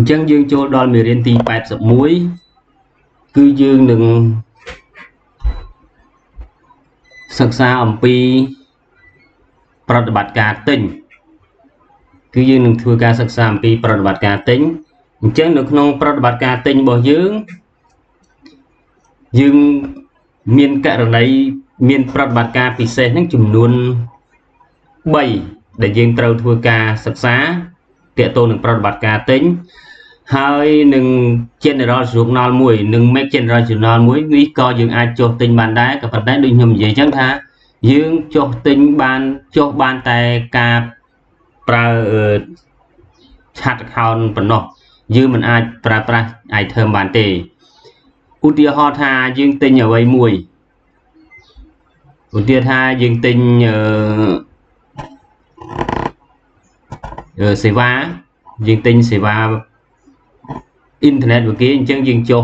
Chẳng dươngចូលដល់មេរៀនទី81គឺយើងនឹងសិក្សាអំពីប្រតិបត្តិការទិញគឺយើងនឹងធ្វើការសិក្សាអំពីប្រតិបត្តិការទិញអញ្ចឹងនៅក្នុងប្រតិបត្តិការទិញរបស់យើងមានករណីមានប្រតិបត្តិការពិសេសហ្នឹងចំនួន3ដែលយើងត្រូវធ្វើការសិក្សាទាក់ទងនឹងប្រតិបត្តិការទិញហើយនឹង general journal មួយនិង make general journal មួយនេះក៏យើងអាចចុះទិញបានដែរក៏ប៉ុន្តែដូចខ្ញុំនិយាយអញ្ចឹងថាយើងចុះទិញបានតែការប្រើ chat account ប៉ុណ្ណោះយើងមិនអាចប្រើប្រាស់ item បានទេឧទាហរណ៍ថាយើងទិញអ្វីមួយឧទាហរណ៍ថាយើងទិញសេវាយើងទិញសេវាអ៊ីនធឺណិតរបស់គេអញ្ចឹងយើងចុះ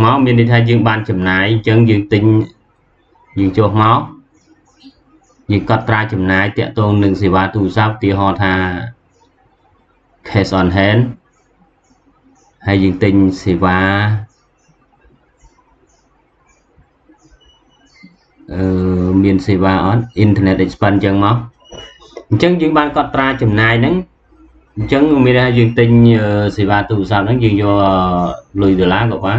មកមានន័យថាយើងបានចំណាយអញ្ចឹងយើងទិញយើងចុះមកយើងកត់ត្រាចំណាយតាក់ទងនឹងសេវាទូរស័ព្ទឧទាហរណ៍ថា cash on hand ហើយយើងទិញសេវាមានសេវាអត់ internet expense អញ្ចឹងមកអញ្ចឹងយើងបានកត់ត្រាចំណាយហ្នឹងអញ្ចឹងមានន័យថាយើងទិញសេវាទូរស័ព្ទហ្នឹងយើងយកលុយដុល្លារក៏បាន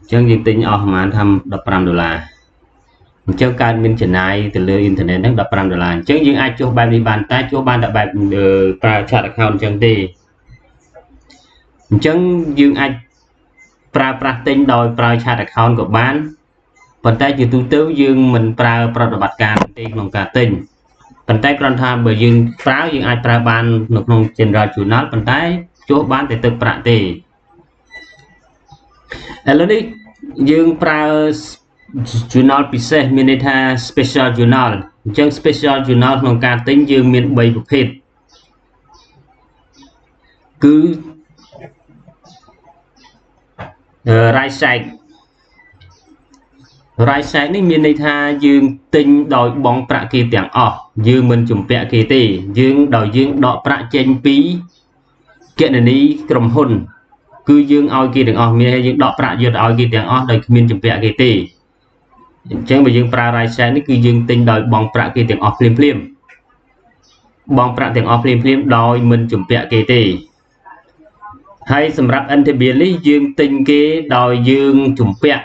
អញ្ចឹងយើងទិញអស់ប្រហែលថា$15អញ្ចឹងកើតមានចំណាយទៅលើអ៊ីនធឺណិតហ្នឹង$15អញ្ចឹងយើងអាចចុះបែបនេះបានតែចុះបានតែបែបប្រើ chat account អញ្ចឹងទេអញ្ចឹងយើងអាចប្រើប្រាស់ទិញដោយប្រើ chat account ក៏បានប៉ុន្តែជាទូទៅយើងមិនប្រើប្រតិបត្តិការទេក្នុងការទិញប៉ុន្តែគ្រាន់ថាបើយើងប្រើយើងអាចប្រើបាននៅក្នុង general journal ប៉ុន្តែចុះបានតែទឹកប្រាក់ទេឥឡូវនេះយើងប្រើ journal ពិសេសមានន័យថា special journal អញ្ចឹង special journal ក្នុងការទិញយើងមាន3ប្រភេទគឺ right side នេះមានន័យថាយើងទិញដោយបង់ប្រាក់គេទាំងអស់យើងមិនជំពាក់គេទេយើងដកប្រាក់ចេញពីគណនីក្រុមហ៊ុនគឺយើងឲ្យគេទាំងអស់មានយើងដកប្រាក់យកទៅឲ្យគេទាំងអស់ដោយគ្មានជំពាក់គេទេអញ្ចឹងបើយើងប្រើ right side នេះគឺយើងទិញដោយបង់ប្រាក់គេទាំងអស់ភ្លាមបង់ប្រាក់ទាំងអស់ភ្លាមដោយមិនជំពាក់គេទេហើយសម្រាប់ NTB នេះយើងទិញគេដោយយើងជំពាក់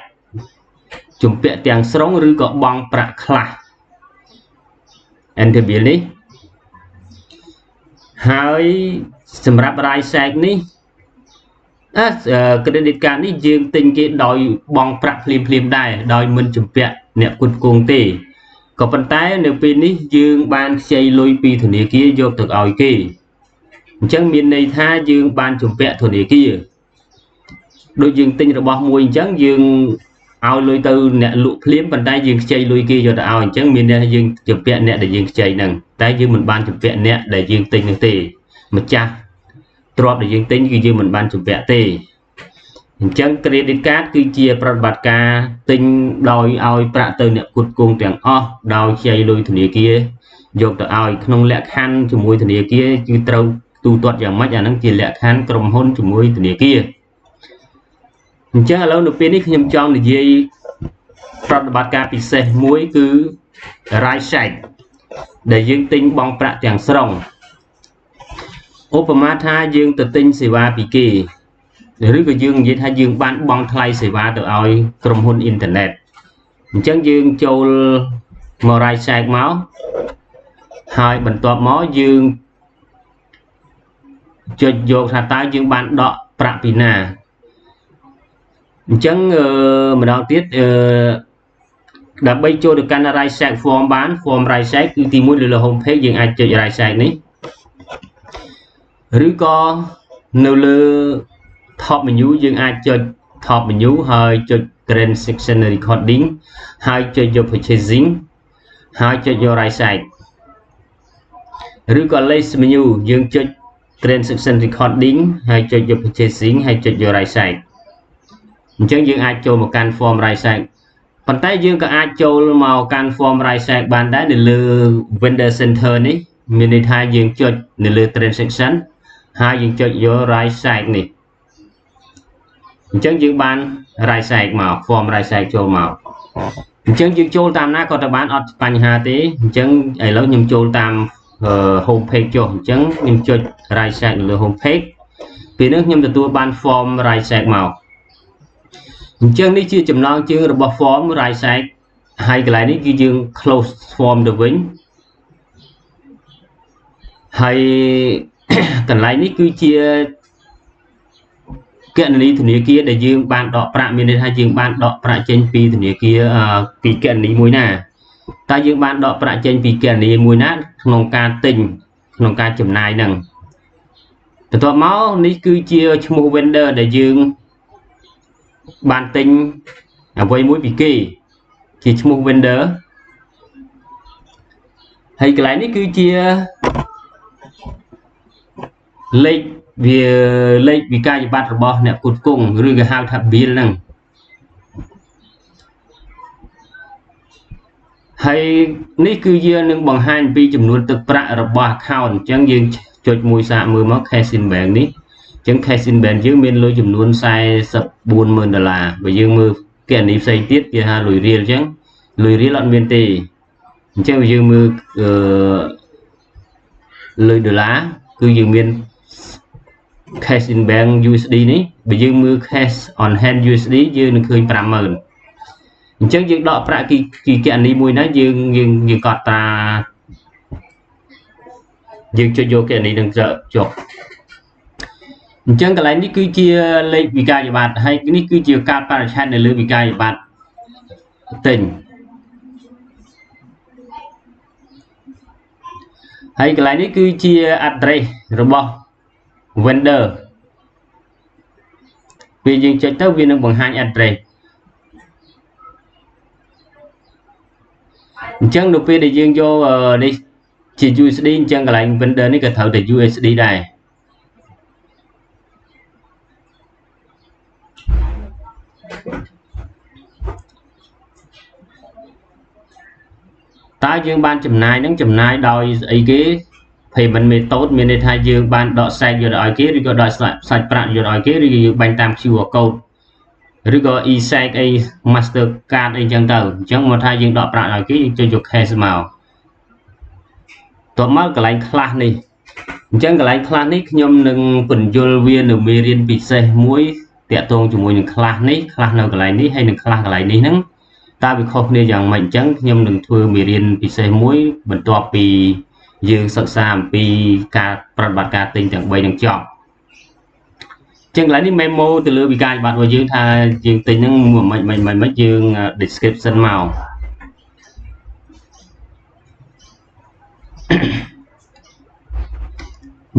ទាំងស្រុងឬក៏បង់ប្រាក់ខ្លះ NTB នេះហើយសម្រាប់ right side នេះcredit card នេះយើងទិញគេដោយបង់ប្រាក់ភ្លាមដែរដោយមិនជំពាក់អ្នកផ្គត់ផ្គង់ទេក៏ប៉ុន្តែនៅពេលនេះយើងបានខ្ចីលុយពីធនាគារយកទៅឲ្យគេអញ្ចឹងមានន័យថាយើងបានជំពាក់ធនាគារដូចយើងទិញរបស់មួយអញ្ចឹងយើងឲ្យលុយទៅអ្នកលក់ភ្លាមប៉ុន្តែយើងខ្ចីលុយគេយកទៅឲ្យអញ្ចឹងមានន័យថាយើងជំពាក់អ្នកដែលយើងខ្ចីហ្នឹងតែយើងមិនបានជំពាក់អ្នកដែលយើងទិញនោះទេម្ចាស់ទ្រព្យដែលយើងទិញគឺយើងមិនបានជំពាក់ទេអញ្ចឹង credit card គឺជាប្រតិបត្តិការទិញដោយឲ្យប្រាក់ទៅអ្នកផ្គត់ផ្គង់ទាំងអស់ដោយខ្ចីលុយធនាគារយកទៅឲ្យក្នុងលក្ខខណ្ឌជាមួយធនាគារគឺត្រូវទូទាត់យ៉ាងម៉េចអាហ្នឹងជាលក្ខខណ្ឌក្រុមហ៊ុនជាមួយធនាគារអញ្ចឹងឥឡូវនៅពេលនេះខ្ញុំចង់និយាយប្រតិបត្តិការពិសេសមួយគឺ right side ដែលយើងទិញបង់ប្រាក់ទាំងស្រុងឧបមាថាយើងទៅទិញសេវាពីគេឬក៏យើងនិយាយថាយើងបានបង់ថ្លៃសេវាទៅឲ្យក្រុមហ៊ុនអ៊ីនធឺណិតអញ្ចឹងយើងចូលមក right side មកហើយបន្ទាប់មកយើងចុចយកថាតើយើងបានដកប្រាក់ពីណាអញ្ចឹងម្ដងទៀតដើម្បីចូលទៅកាន់ right side form បាន form right side គឺទី1លើ home page យើងអាចចុច right side នេះឬក៏នៅលើ top menu យើងអាចចុច top menu ហើយចុច transaction recording ហើយចុចយក purchasing ហើយចុចយក right side ឬក៏ list menu យើងចុច transaction recording ហើយចុចយក purchasing ហើយចុចយក right side អញ្ចឹងយើងអាចចូលមកកាន់ form right side ប៉ុន្តែយើងក៏អាចចូលមកកាន់ form right side បានដែរនៅលើ vendor center នេះមានន័យថាយើងចុចនៅលើ transaction hai dương cho vô right side này chân dương ban right side màu form right side cho màu chân dương cho tam na có ta bán ở pan hà tí chân ấy lâu nhung cho tam home page cho chân nhung cho right side là home page vì nước nhung từ ban form right side màu chân đi chưa chấm non chưa rồi form right side hai cái này đi ghi dương close form được vĩnh hay cần lại ní cứ chia kiện lý thử kia để dương ban đọ prạ miền hai dương ban đọ prạ trên pi thử kia pi kiện lý mũi nà ta dương ban đọ prạ trên pi kiện lý mũi nát nông ca tình nông ca chấm này nằng từ tọa máu ní cứ chia mua vendor để dương ban tình với mũi pi kỳ chỉ mua vendor hay cái này ní cứ chia lấy vì cái bạn rồi bỏ nè cột cùng rồi cái hao thập biên năng hay ní cứ giờ nâng bằng hai pi chấm nuôi từ bạ rồi bỏ account chẳng dừng chốt mùi xạ mùi móc khai xin bèn ní chẳng khai xin bèn dưới miền lối chấm nuôi sai sập $40,000 và dương mưa cái này xây tiết kia ha lùi riêng chẳng lùi riêng lợn miền tây chẳng dương mưa lùi đờ lá cứ dương miền cash in bank USD ní bây giờ mưa cash on hand USD dương khơi 50,000 chẳng dương đọ prạ kỳ kiện đi mùi nó dương cọt ta dương cho vô cái này đừng sợ chọc chẳng cái này ní cứ chia lấy vì cái gì bạn hay ní cứ chia cao para chat để lưu vì cái gì bạn tình hay cái này ní cứ chia address rồi bỏ vendor vì dương chạy tới viên bằng hai address chẳng được để dương vô đi chỉ USD chẳng cái này vendor này cái thợ để USD đây ta dương ban chấm này đòi ý kế thì mình mới tốt mình thay dương ban đọ sai vô đòi kế rồi đòi sai prạn vô đòi kế rồi bánh tam QR code rồi có e-site a Mastercard ấy chẳng tờ chẳng một thay dương đọ prạn đòi kế cho dục cash màu tụi mất cái lạnh class này chẳng cái lạnh class này nhom nâng phần vô viên được mê riêng bị xe muối tẹt tôn cho mùi class nào cái lạnh này hay nâng class cái lạnh này nâng ta bị khóc nên rằng mình chẳng nhom nâng thưa mê riêng bị xe muối mình to bị dương sẵn sàng vì cả bật cả tình trạng bay đang chọn chẳng lại đi memo từ lừa bị cài bạn vào dương tha dương tình những mình mới dương description màu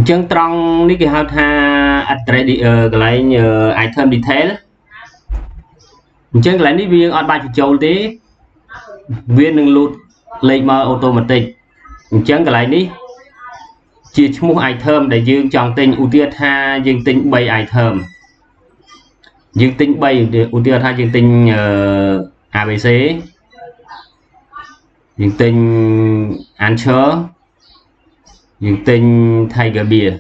chẳng trong ní cái hao tha address cái lại nhờ item detail chẳng lại ní viên on ba châu thế viên đừng lụt lấy mà automatic chẳng cái lại ní chia mua item để dương chọn tên ưu tiên tha dương tính 3 item dương tính 3 để ưu tiên tha dương tính ABC dương tính answer dương tính tiger beer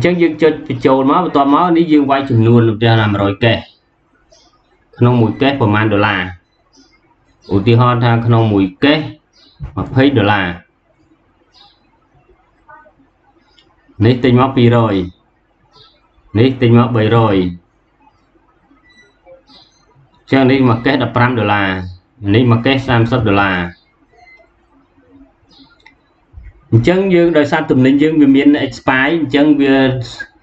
chẳng dương cho trâu máu toàn máu ní dương quay chừng luôn cho làm rồi kệ không mùi kết của man $1 ưu tiên hơn tha không mùi kết mà thấy $1 nít tinh móc pi rồi nít tinh móc 7 rồi cho nên mà kết là $5 nít mà kết $30 chân dương đời sao tụm nên dương vì miền expire chân vì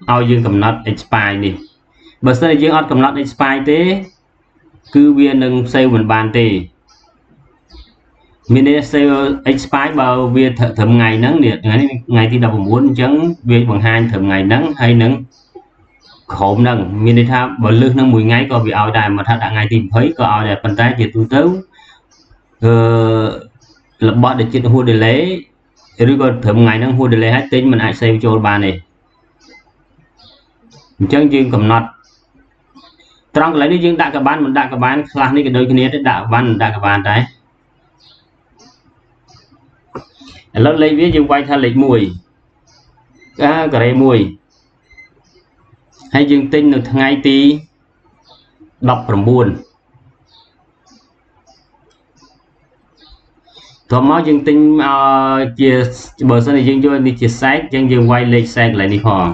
ao dương cầm nốt expire đi bữa sau dương ao cầm nốt expire thế cứ viên đừng xây mình bàn thì mình sẽ expire bao việc thẩm ngày nắng liệt ngày thì đầu muốn chấn việc bằng hai thẩm ngày nắng hay nắng khổ nắng mình đi tham bởi lương nắng 10 ngày có bị ao đài mà thật đã ngày tìm thấy có ao đài phần tay chỉ tu tấu lập bọt để chuyện hua để lấy rồi còn thẩm ngày nắng hua để lấy hết tính mình ai xây cho bà này chân dương cầm nọt trong lấy đi dương đại cả ban mình đại cả ban class này cái đôi kia đại ban đại cả ban đấy lớn lấy viết dương quay thay lịch mùi cái này mùi hay dương tinh được ngày tí đọc phần buồn thọ máu dương tinh chia bờ sân này dương vô đi chia sách dương dương quay lên sách lại đi hòn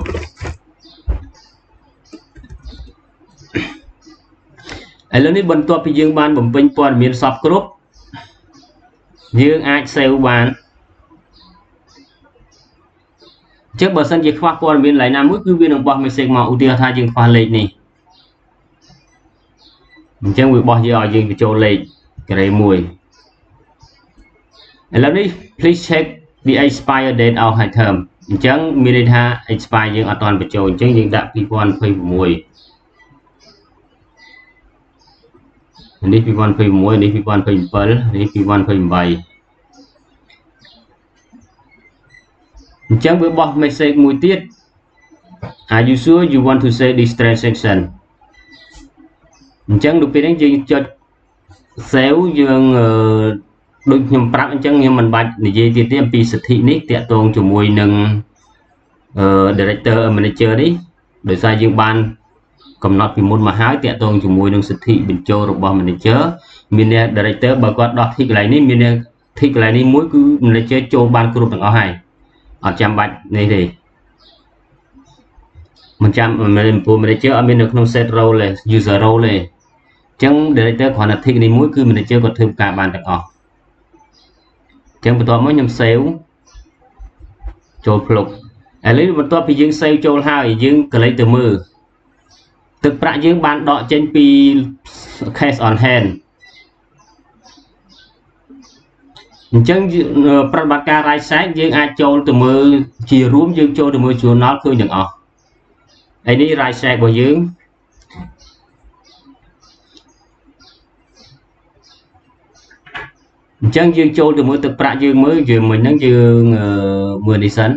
ai lớn đi bận tua thì dương ban bẩm pin pon miền sập group dương ai sale bán trước bờ sân chỉ khoa pon miền lại nam mức cứ viên đồng bạc mình sẽ mạo ưu tiên thay dương khoa lên này chẳng bị bỏ giờ dương bị trôi lên cái này mùiแล้วนี่ please check the expire date of item អញ្ចឹងមានន័យថា expire យើងអត់ទាន់បញ្ចូលអញ្ចឹងយើងដាក់2026នេះ2026នេះ2027នេះ2028អញ្ចឹងវាបោះ message មួយទៀត Are you sure you want to save this transaction អញ្ចឹងដល់ពេលនេះយើងចុច save យើងដូចខ្ញុំប្រាប់អញ្ចឹងខ្ញុំមិនបាច់និយាយទៀតទេអំពីសិទ្ធិនេះតាក់ទងជាមួយនឹងdirector manager នេះដោយសារយើងបានកំណត់ពីមុនមកហើយតាក់ទងជាមួយនឹងសិទ្ធិបញ្ចូលរបស់ manager មានអ្នក director បើគាត់ដោះធីកន្លែងនេះមានអ្នកធីកន្លែងនេះមួយគឺ manager ចូលបានគ្រប់ទាំងអស់ហើយអត់ចាំបាច់នេះទេមិនចាំព្រោះ manager អត់មាននៅក្នុង set role ទេ user role ទេអញ្ចឹង director គ្រាន់តែធីកនេះមួយគឺ manager គាត់ធ្វើការបានទាំងអស់ចឹងបន្ទាប់មកខ្ញុំ save ចូលភ្លុកឥឡូវបន្ទាប់ពីយើង save ចូលហើយយើងក៏លេចទៅមើលទឹកប្រាក់យើងបានដកចេញពី cash on hand អញ្ចឹងប្រតិបត្តិការ right side យើងអាចចូលទៅមើលជារួមយើងចូលទៅមើល journal ឃើញទាំងអស់ហើយនេះ right side របស់យើងអញ្ចឹងយើងចូលទៅមើលទឹកប្រាក់យើងមើលយើងមិញហ្នឹងយើងមើលនេះសិន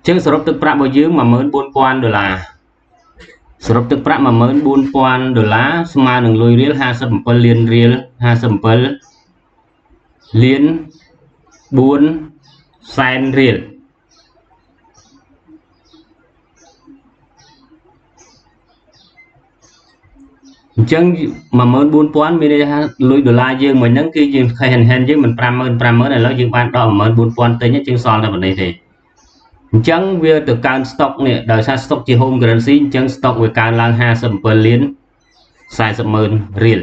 ចឹងសរុបទឹកប្រាក់របស់យើង $14,000 សរុបទឹកប្រាក់ $14,000 ស្មើនឹងលុយរៀល 57 លានរៀល 57 លាន 4 សែនរៀលអញ្ចឹង 14,000 មានន័យថាលុយដុល្លារយើងមួយហ្នឹងគឺយើង cash hand យើងមិន 55,000 ឥឡូវយើងបានដល់ 14,000 ទិញជាងសល់តែប៉ុណ្នេះទេអញ្ចឹងវាទៅកើន stock នេះដោយសារ stock ជា home currency អញ្ចឹង stock វាកើនឡើង 57 លាន 40,000 រៀល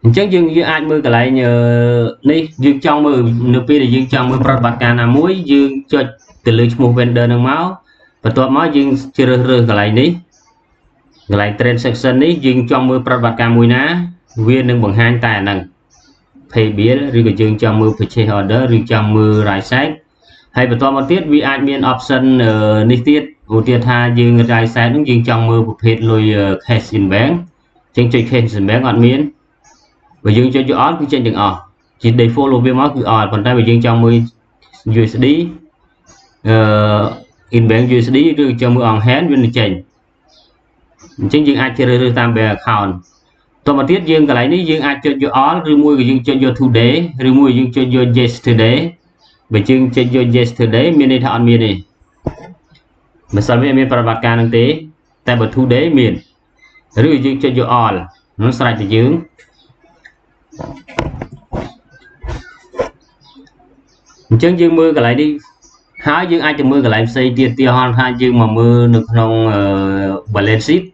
អញ្ចឹងយើងអាចមើលកន្លែងនេះយើងចង់មើលនៅពេលដែលយើងចង់មើលប្រតិបត្តិការណាមួយយើងចុចទៅលើឈ្មោះ vendor ហ្នឹងមកបន្ទាប់មកយើងជ្រើសរើសកន្លែងនេះកន្លែង transaction នេះយើងចង់មើលប្រតិបត្តិការមួយណាវានឹងបង្ហាញតែអាហ្នឹង pay bill ឬក៏យើងចង់មើល purchase order ឬចង់មើល right side ហើយបន្តមកទៀតវាអាចមាន option នេះទៀតឧទាហរណ៍ថាយើង right side ហ្នឹងយើងចង់មើលប្រភេទលុយ cash in bank ចឹងចុច cash in bank អត់មានបើយើងចុចយកអត់គឺចេញទាំងអស់ជា default របស់វាមកគឺអត់ប៉ុន្តែបើយើងចង់មើល USD in bank USD ឬចង់មើល on hand វានឹងចេញអញ្ចឹងយើងអាចជ្រើសរើសតាម bank account តទៅមកទៀតយើងកន្លែងនេះយើងអាចចុចយក all ឬមួយក៏យើងចុចយក today ឬមួយយើងចុចយក yesterday បើយើងចុចយក yesterday មានន័យថាអត់មានទេមិនសិនវាមានប្រតិបត្តិការនឹងទេតែបើ today មានឬយើងចុចយក all នោះស្រេចតែយើងអញ្ចឹងយើងមើលកន្លែងនេះហើយយើងអាចទៅមើលកន្លែងផ្សេងទៀតទីហោថាយើងមកមើលនៅក្នុង balance sheet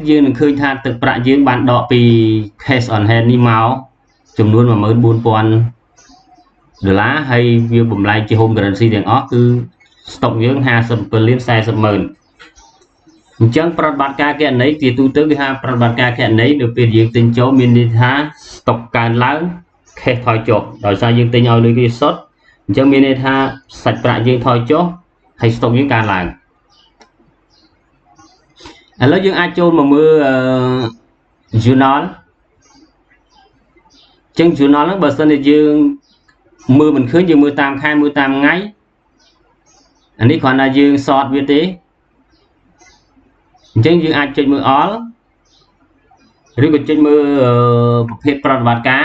យើងនឹងឃើញថាទឹកប្រាក់យើងបានដកពី cash on hand នេះមកចំនួន $14,000 ហើយវាបំលែងជា home currency ទាំងអស់គឺ stock យើង 57 លាន 40,000 អញ្ចឹងប្រតិបត្តិការគណនេយ្យជាទូទៅគេហៅប្រតិបត្តិការគណនេយ្យនៅពេលយើងទិញចូលមានន័យថា stock កើនឡើង cash ថយចុះដោយសារយើងទិញឲ្យលុយគេសុទ្ធអញ្ចឹងមានន័យថាសាច់ប្រាក់យើងថយចុះហើយ stock យើងកើនឡើងឥឡូវយើងអាចចូលមកមើល journal អញ្ចឹង journal ហ្នឹងបើសិនជាយើងមើលមិនឃើញយើងមើលតាមខែមើលតាមថ្ងៃអានេះគ្រាន់តែយើង sort វាទេ chẳng dương ai chơi mưa all rồi có chơi mưaประเภท ប្រតិបត្តិការ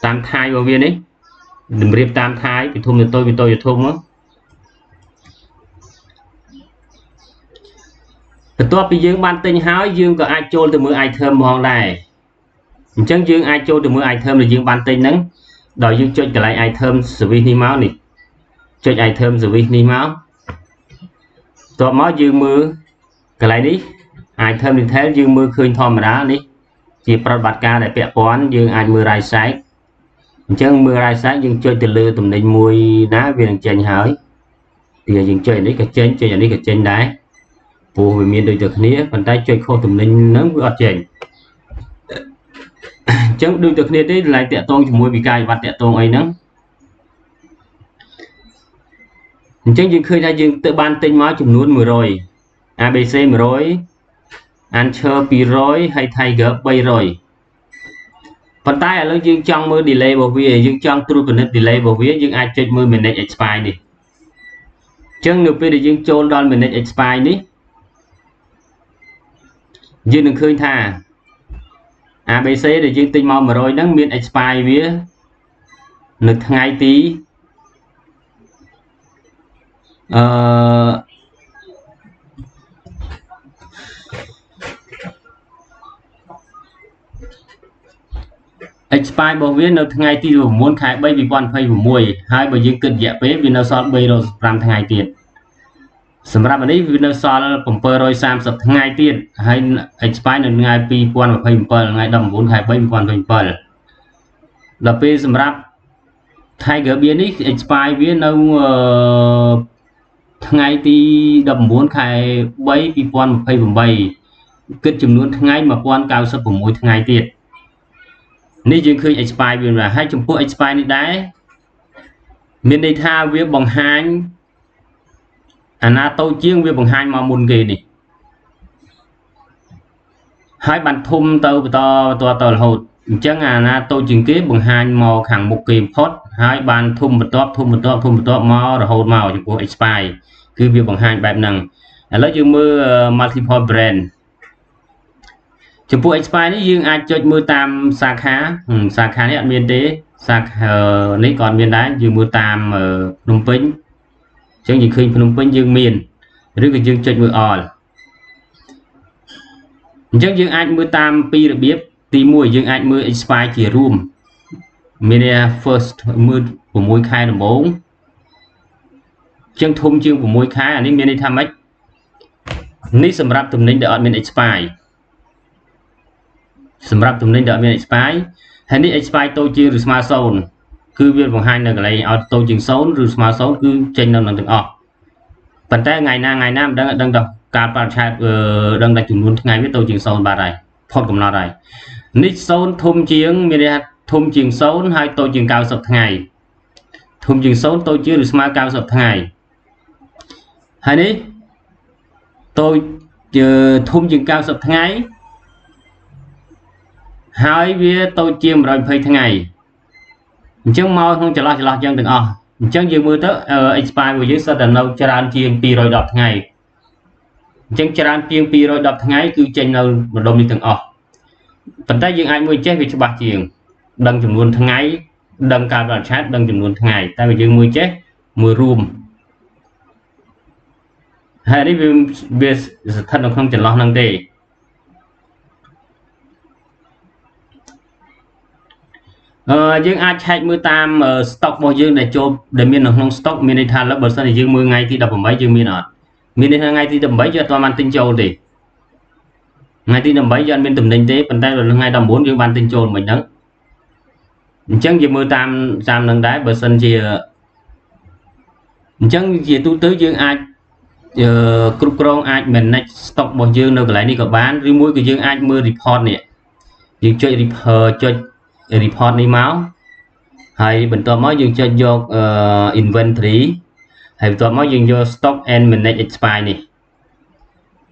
តាមថៃរបស់វានេះតម្រៀបតាមថៃពីធំទៅតូចពីតូចទៅធំមកបន្ទាប់ពីយើងបានទិញហើយយើងក៏អាចចូលទៅមើល item ផងដែរអញ្ចឹងយើងអាចចូលទៅមើល item ដែលយើងបានទិញហ្នឹងដោយយើងចុចកន្លែង item service នេះមកនេះចុច item service នេះមកបន្ទាប់មកយើងមើលកន្លែងនេះ item detail យើងមើលឃើញធម្មតានេះជាប្រតិបត្តិការដែលពាក់ព័ន្ធយើងអាចមើល right side អញ្ចឹងមើល right side យើងចុចទៅលើតំណែងមួយណាវានឹងចេញហើយទីយើងចុចនេះក៏ចេញចុចនេះក៏ចេញដែរព្រោះវាមានដូចតែគ្នាប៉ុន្តែចុចខុសតំណែងហ្នឹងវាអត់ចេញអញ្ចឹងដូចតែគ្នាទេកន្លែងតាក់ទងជាមួយវិការវត្តតាក់ទងអីហ្នឹងអញ្ចឹងយើងឃើញថាយើងទៅបានទិញមកចំនួន100 ABC 100 Anchor 200ហើយ Tiger 300ប៉ុន្តែឥឡូវយើងចង់មើល delay របស់វាយើងចង់ត្រួតពិនិត្យ delay របស់វាយើងអាចចុចមើល manage expire នេះអញ្ចឹងនៅពេលដែលយើងចូលដល់ manage expire នេះយើងនឹងឃើញថា ABC ដែលយើងទិញមក100ហ្នឹងមាន expire វានៅថ្ងៃទីexpire របស់វានៅថ្ងៃទី9 ខែ 3 2026ហើយបើយើងគិតរយៈពេលវានៅសល់315ថ្ងៃទៀតសម្រាប់នេះវានៅសល់730ថ្ងៃទៀតហើយ expire នៅថ្ងៃ2027ថ្ងៃ19ខែ 3 2027ដល់ពេលសម្រាប់ Tiger Beer នេះ expire វានៅថ្ងៃទី19ខែ 3 2028គិតចំនួនថ្ងៃ1096ថ្ងៃទៀតនេះយើងឃើញ expire វាដែរហើយចំពោះ expire នេះដែរមានន័យថាវាបង្ហាញអាណាតូចជាងវាបង្ហាញមកមុនគេនេះហើយបានធំទៅបន្តរហូតអញ្ចឹងអាណាតូចជាងគេបង្ហាញមកខាងមុខគេបំផុតហើយបានធំបន្ទាប់មករហូតមកចំពោះ expire គឺវាបង្ហាញបែបហ្នឹងឥឡូវយើងមើល multiple brand ចំពោះ expire នេះយើងអាចចុចមើលតាមសាខានេះអត់មានទេសាខានេះក៏មានដែរយើងមើលតាមភ្នំពេញអញ្ចឹងយើងឃើញភ្នំពេញយើងមានឬក៏យើងចុចមើល all អញ្ចឹងយើងអាចមើលតាមពីររបៀបទី1យើងអាចមើល expire ជារួមមាន first មើល6ខែដំបូងអញ្ចឹងធំជាង6ខែអានេះមានន័យថាម៉េចនេះសម្រាប់ទំនិញដែលអត់មាន expire សម្រាប់ទំនិញដែលអត់មាន expire ហើយនេះ expire តូចជាងឬស្មើ0គឺវាបង្ហាញនៅកន្លែងឲ្យតូចជាង0ឬស្មើ0គឺចេញនៅនឹងទាំងអស់ប៉ុន្តែថ្ងៃណាមិនដឹងដល់ការបរិច្ឆេទដឹងតែចំនួនថ្ងៃវាតូចជាង0បាត់ហើយផុតកំណត់ហើយនេះ0ធំជាងមានន័យថាធំជាង0ហើយតូចជាង90ថ្ងៃធំជាង0តូចជាងឬស្មើ90ថ្ងៃហើយនេះតូចធំជាង90ថ្ងៃហើយវាតូចជាង120ថ្ងៃអញ្ចឹងមកក្នុងចន្លោះអញ្ចឹងទាំងអស់អញ្ចឹងយើងមើលទៅ expire របស់យើងសិតតែនៅច្រើនជាង210ថ្ងៃអញ្ចឹងច្រើនជាង210ថ្ងៃគឺចេញនៅម្ដុំនេះទាំងអស់ប៉ុន្តែយើងអាចមើលចេះវាច្បាស់ជាងដឹងចំនួនថ្ងៃដឹងការបរិច្ឆេទដឹងចំនួនថ្ងៃតែបើយើងមើលចេះមើលរួមហើយនេះវាស្ថិតនៅក្នុងចន្លោះហ្នឹងទេយើងអាចឆែកមើលតាម stock របស់យើងដែលចូលដែលមាននៅក្នុង stock មានន័យថាឥឡូវបើសិនជាយើងមើលថ្ងៃទី18យើងមានអត់មានន័យថាថ្ងៃទី18យើងអត់បានទិញចូលទេថ្ងៃទី18យើងអត់មានតំណែងទេប៉ុន្តែដល់ថ្ងៃ19យើងបានទិញចូលមិនហ្នឹងអញ្ចឹងយើងមើលតាមនឹងដែរបើសិនជាអញ្ចឹងជាទូទៅយើងអាចគ្រប់គ្រងអាច manage stock របស់យើងនៅកន្លែងនេះក៏បានឬមួយក៏យើងអាចមើល report នេះយើងចុច report នេះមកហើយបន្ទាប់មកយើងចុចយក inventory ហើយបន្ទាប់មកយើងយក stock and manage expire នេះ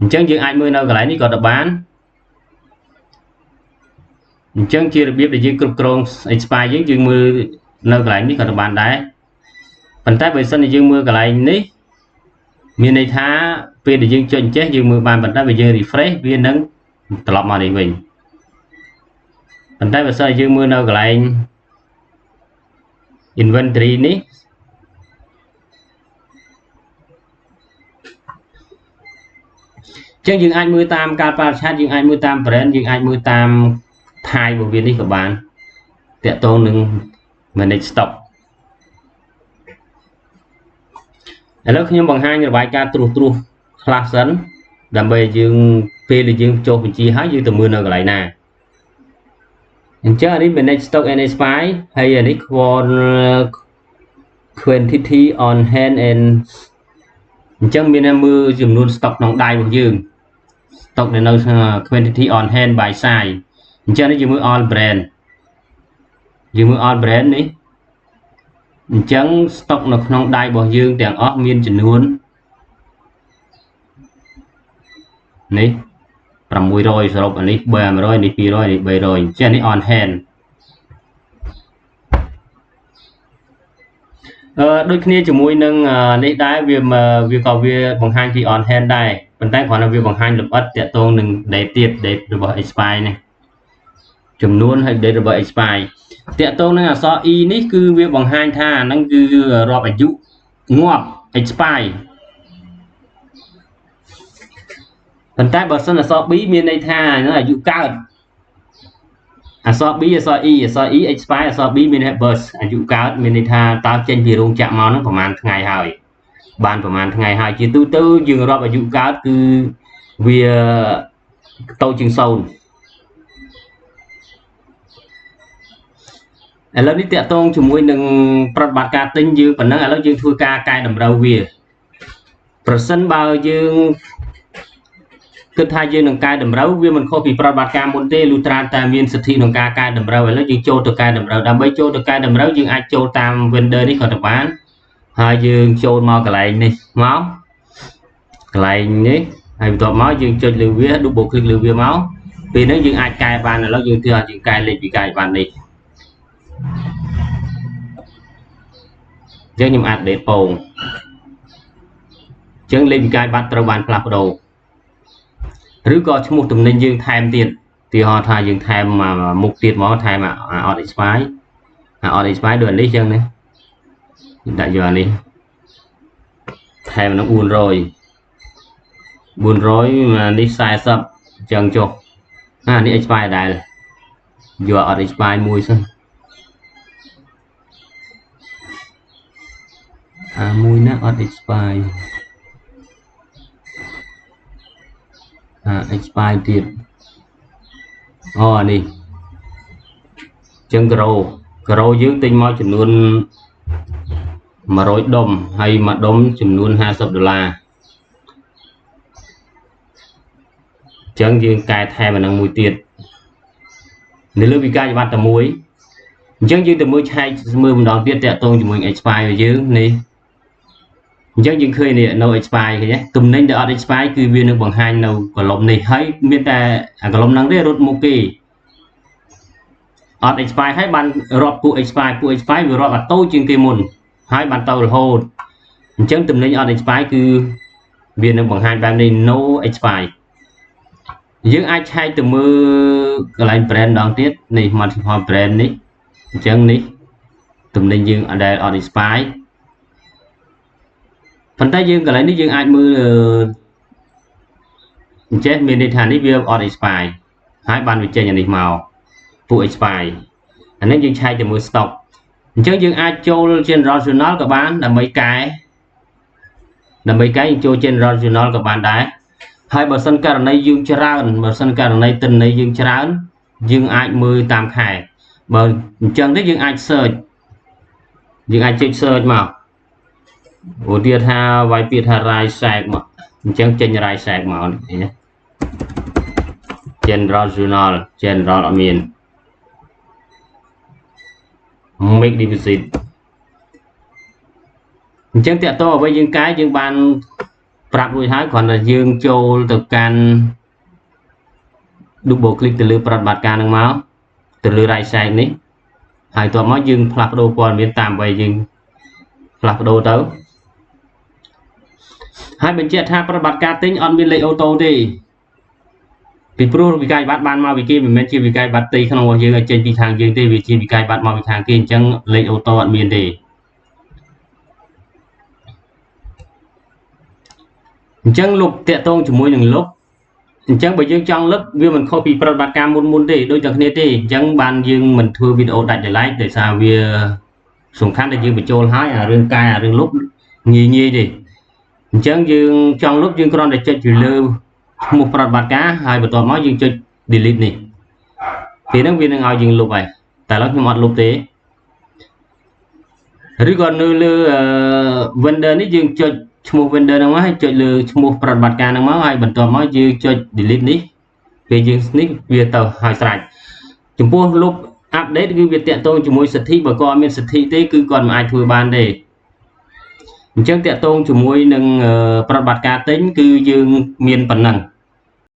អញ្ចឹងយើងអាចមើលនៅកន្លែងនេះក៏ទៅបានអញ្ចឹងជារបៀបដែលយើងគ្រប់គ្រង expire យើងមើលនៅកន្លែងនេះក៏ទៅបានដែរប៉ុន្តែបើសិនជាយើងមើលកន្លែងនេះ មានន័យថាពេលដែលយើងចុចចេះយើងមើលបានប៉ុន្តែបើយើង refresh វានឹងត្រឡប់មកនេះវិញប៉ុន្តែបើសិនជាយើងមើលនៅកន្លែង inventory នេះចឹងយើងអាចមើលតាមការប្រើឆាតយើងអាចមើលតាម brand យើងអាចមើលតាម type របស់វានេះក៏បានតាក់ទងនឹង manage stock ឥឡូវខ្ញុំបង្ហាញរបាយការណ៍ត្រួសខ្លះសិនដើម្បីយើងពេលដែលយើងចុះបញ្ជីហើយយើងទៅមើលនៅកន្លែងណាអញ្ចឹងអានេះ manage stock and expire ហើយអានេះ quantity on hand and អញ្ចឹងមានតែមើលចំនួន stock ក្នុងដៃរបស់យើង stock ដែលនៅ quantity on hand by size អញ្ចឹងនេះយើងមើល all brand យើងមើល all brand នេះអញ្ចឹង stock នៅក្នុងដៃរបស់យើងទាំងអស់មានចំនួននេះ600សរុបអានេះ300នេះ200នេះ300អញ្ចឹងនេះ on hand ដូចគ្នាជាមួយនឹងនេះដែរវាក៏វាបង្ហាញពី on hand ដែរប៉ុន្តែគ្រាន់តែវាបង្ហាញលម្អិតតាក់ទងនឹង date ទៀត date របស់ expire នេះចំនួនហើយ date របស់ expire តាក់ទងនឹងអក្សរ e នេះគឺវាបង្ហាញថាអាហ្នឹងគឺរាប់អាយុងាប់ expire ប៉ុន្តែបើសិនអក្សរ b មានន័យថាហ្នឹងអាយុកើតអក្សរ b អក្សរ e អក្សរ e expire អក្សរ b មានន័យ birth អាយុកើតមានន័យថាតើចេញពីរោងចក្រមកហ្នឹងប្រហែលថ្ងៃហើយបានប្រហែលថ្ងៃហើយជាទូទៅយើងរាប់អាយុកើតគឺវាតូចជាង0ឥឡូវនេះតាក់ទងជាមួយនឹងប្រតិបត្តិការទិញយើងប៉ុណ្ណឹងឥឡូវយើងធ្វើការកែតម្រូវវាប្រសិនបើយើងគិតថាយើងនឹងកែតម្រូវវាមិនខុសពីប្រតិបត្តិការមុនទេលុះត្រាតែមានសិទ្ធិក្នុងការកែតម្រូវឥឡូវយើងចូលទៅកែតម្រូវដើម្បីចូលទៅកែតម្រូវយើងអាចចូលតាម vendor នេះក៏ទៅបានហើយយើងចូលមកកន្លែងនេះមកកន្លែងនេះហើយបន្ទាប់មកយើងចុចលើវា double click លើវាមកពេលហ្នឹងយើងអាចកែបានឥឡូវយើងធ្វើឲ្យយើងកែលេខវិក័យបាននេះចឹងខ្ញុំ update ពងចឹងលេខវិក័យបាត់ត្រូវបានផ្លាស់ប្ដូរឬក៏ឈ្មោះតំណែងយើងថែមទៀតទីហោថាយើងថែមមុខទៀតមកថែមអត់ expire អត់ expire ដូចនេះចឹងណាដាក់យកអានេះថែមនឹង400នេះ40ចឹងចុះនេះ expire ដែរយកអត់ expire មួយសិនមួយណាអត់ expire expire ទៀតនេះចឹងក្រូយើងទិញមកចំនួន100ដុំហើយមួយដុំចំនួន$50ចឹងយើងកែថែមអានឹងមួយទៀតនៅលើវិក័យប័ត្រតែមួយអញ្ចឹងយើងទៅមើលឆែកមើលម្ដងទៀតតាក់ទងជាមួយ expire របស់យើងនេះអញ្ចឹងយើងឃើញនេះ no expire ឃើញទេទំនិញដែលអត់ expire គឺវានឹងបង្ហាញនៅកលុំនេះហើយមានតែកលុំហ្នឹងទេរត់មុខគេអត់ expire ហើយបានរាប់ពួក expire វារាប់អាតូចជាងគេមុនហើយបានទៅរហូតអញ្ចឹងទំនិញអត់ expire គឺវានឹងបង្ហាញបែបនេះ no expire យើងអាចឆែកទៅមើលកន្លែង brand ម្ដងទៀតនេះ multiple brand នេះអញ្ចឹងនេះទំនិញយើងដែលអត់ expire ប៉ុន្តែយើងកន្លែងនេះយើងអាចមើលអញ្ចឹងមានន័យថានេះវាអត់ expire ហើយបានបញ្ចេញអានេះមកពួក expire អានេះយើងឆែកទៅមើល stock អញ្ចឹងយើងអាចចូល general journal ក៏បានដើម្បីកែយើងចូល general journal ក៏បានដែរហើយបើសិនករណីយើងច្រើនបើសិនករណីទិន្នន័យយើងច្រើនយើងអាចមើលតាមខែបើអញ្ចឹងទេយើងអាច search យើងអាចចុច search មកឧទាហរណ៍ថាវាយពាក្យថា rise sag មកអញ្ចឹងចេញ rise sag មកនេះណា general journal អត់មាន make deposit អញ្ចឹងតាក់ទងអ្វីយើងកែយើងបានប្រាប់រួចហើយគ្រាន់តែយើងចូលទៅកាន់ double click ទៅលើប្រតិបត្តិការនឹងមកទៅលើ right side នេះហើយបន្ទាប់មកយើងផ្លាស់ប្ដូរព័ត៌មានតាមអ្វីយើងផ្លាស់ប្ដូរទៅ hai bên chia thaประบัติការទិញអត់មានលេខអូតូទេពីព្រោះវិក័យប័ត្របានមកពីគេមិនមែនជាវិក័យប័ត្រទីក្នុងរបស់យើងឲ្យចេញពីខាងយើងទេវាជាវិក័យប័ត្រមកពីខាងគេអញ្ចឹងលេខអូតូអត់មានទេអញ្ចឹងលោកតាក់ទងជាមួយនឹងលោកអញ្ចឹងបើយើងចង់លឹកវាមិនខុសពីប្រតិបត្តិការមុនទេដូចតែគ្នាទេអញ្ចឹងបានយើងមិនធ្វើវីដេអូដាច់ដោយឡែកដោយសារវាសំខាន់តែយើងបញ្ចូលហើយអារឿងកាយអារឿងលុបងាយទេអញ្ចឹងយើងចង់លុបយើងគ្រាន់តែចុចពីលើឈ្មោះប្រតិបត្តិការហើយបន្ទាប់មកយើងចុច delete នេះពេលហ្នឹងវានឹងឲ្យយើងលុបហើយតែឥឡូវខ្ញុំអត់លុបទេឬក៏នៅលើ vendor នេះយើងចុចឈ្មោះ vendor ហ្នឹងមកហើយចុចលើឈ្មោះប្រតិបត្តិការហ្នឹងមកហើយបន្ទាប់មកយើងចុច delete នេះពេលយើងនេះវាទៅហើយស្រេចចំពោះលុប update គឺវាតាក់ទងជាមួយសិទ្ធិបើគាត់អត់មានសិទ្ធិទេគឺគាត់មិនអាចធ្វើបានទេអញ្ចឹងតាក់ទងជាមួយនឹងប្រតិបត្តិការទិញគឺយើងមានប៉ុណ្ណឹង